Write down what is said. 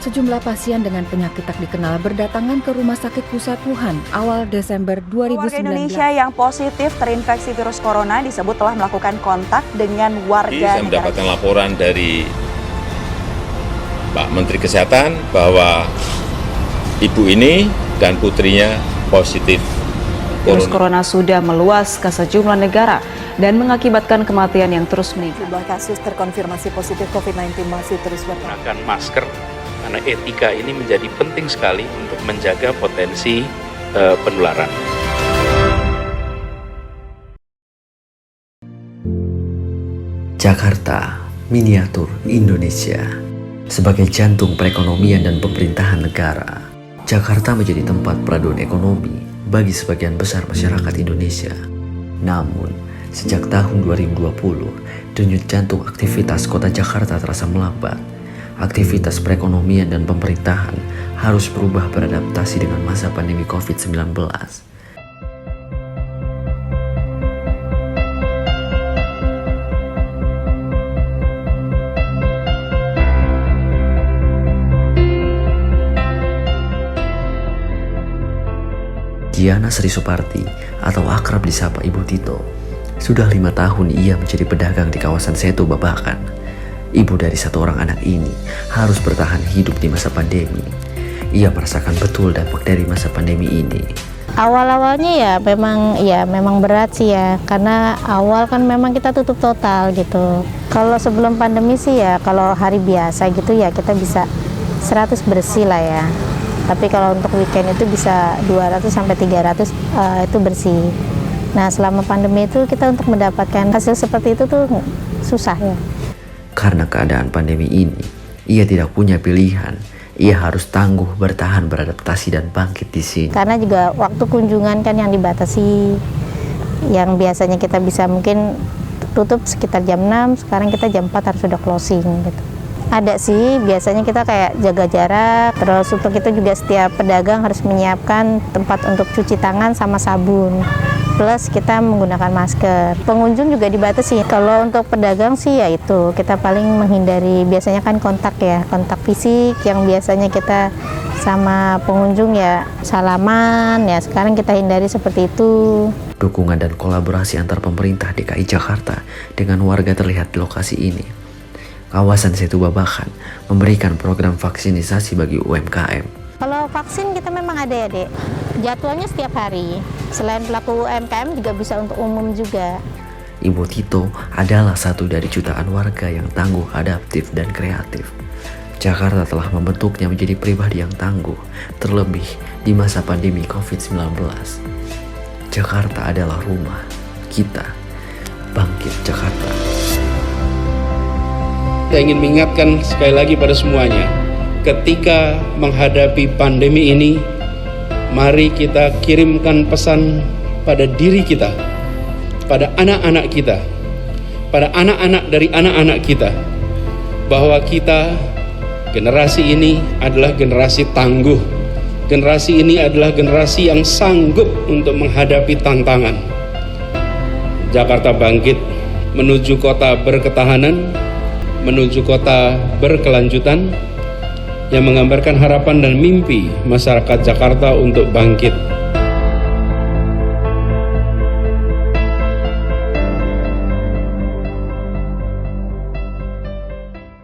sejumlah pasien dengan penyakit tak dikenal berdatangan ke Rumah Sakit Pusat Wuhan awal Desember 2019. Warga Indonesia yang positif terinfeksi virus corona disebut telah melakukan kontak dengan warga Saya mendapatkan laporan dari Pak Menteri Kesehatan bahwa ibu ini dan putrinya positif Virus corona sudah meluas ke sejumlah negara dan mengakibatkan kematian yang terus meningkat. Jumlah kasus terkonfirmasi positif COVID-19 masih terus bertambah. Menggunakan masker karena etika ini menjadi penting sekali untuk menjaga potensi penularan. Jakarta, miniatur Indonesia. Sebagai jantung perekonomian dan pemerintahan negara, Jakarta menjadi tempat peraduan ekonomi bagi sebagian besar masyarakat Indonesia. Namun, sejak tahun 2020, denyut jantung aktivitas kota Jakarta terasa melambat. Aktivitas perekonomian dan pemerintahan harus berubah beradaptasi dengan masa pandemi COVID-19. Diana Sri Suparti atau akrab disapa Ibu Tito. Sudah 5 tahun ia menjadi pedagang di kawasan Setu Babakan. Ibu dari satu orang anak ini harus bertahan hidup di masa pandemi. Ia merasakan betul dampak dari masa pandemi ini. Awal-awalnya memang berat sih ya, karena awal kan memang kita tutup total gitu. Kalau sebelum pandemi sih ya, kalau hari biasa gitu ya kita bisa 100 bersih lah ya. Tapi kalau untuk weekend itu bisa 200 sampai 300 itu bersih. Nah, selama pandemi itu kita untuk mendapatkan hasil seperti itu tuh susah ya. Karena keadaan pandemi ini, ia tidak punya pilihan. Ia harus tangguh bertahan beradaptasi dan bangkit di sini. Karena juga waktu kunjungan kan yang dibatasi. Yang biasanya kita bisa mungkin tutup sekitar jam 6, sekarang kita jam 4 harus sudah closing gitu. Ada sih, biasanya kita kayak jaga jarak, terus untuk itu juga setiap pedagang harus menyiapkan tempat untuk cuci tangan sama sabun. Plus kita menggunakan masker. Pengunjung juga dibatasi. Kalau untuk pedagang sih ya itu, kita paling menghindari biasanya kan kontak ya, kontak fisik yang biasanya kita sama pengunjung ya salaman, ya sekarang kita hindari seperti itu. Dukungan dan kolaborasi antar pemerintah DKI Jakarta dengan warga terlihat di lokasi ini. Kawasan Setu Babakan memberikan program vaksinisasi bagi UMKM. Kalau vaksin kita memang ada ya Dek, jadwalnya setiap hari. Selain pelaku UMKM juga bisa untuk umum juga. Ibu Tito adalah satu dari jutaan warga yang tangguh, adaptif, dan kreatif. Jakarta telah membentuknya menjadi pribadi yang tangguh, terlebih di masa pandemi COVID-19. Jakarta adalah rumah kita. Bangkit Jakarta. Saya ingin mengingatkan sekali lagi pada semuanya, ketika menghadapi pandemi ini, mari kita kirimkan pesan pada diri kita, pada anak-anak kita, pada anak-anak dari anak-anak kita, bahwa kita, generasi ini adalah generasi tangguh. Generasi ini adalah generasi yang sanggup untuk menghadapi tantangan. Jakarta bangkit menuju kota berketahanan, menuju kota berkelanjutan yang menggambarkan harapan dan mimpi masyarakat Jakarta untuk bangkit.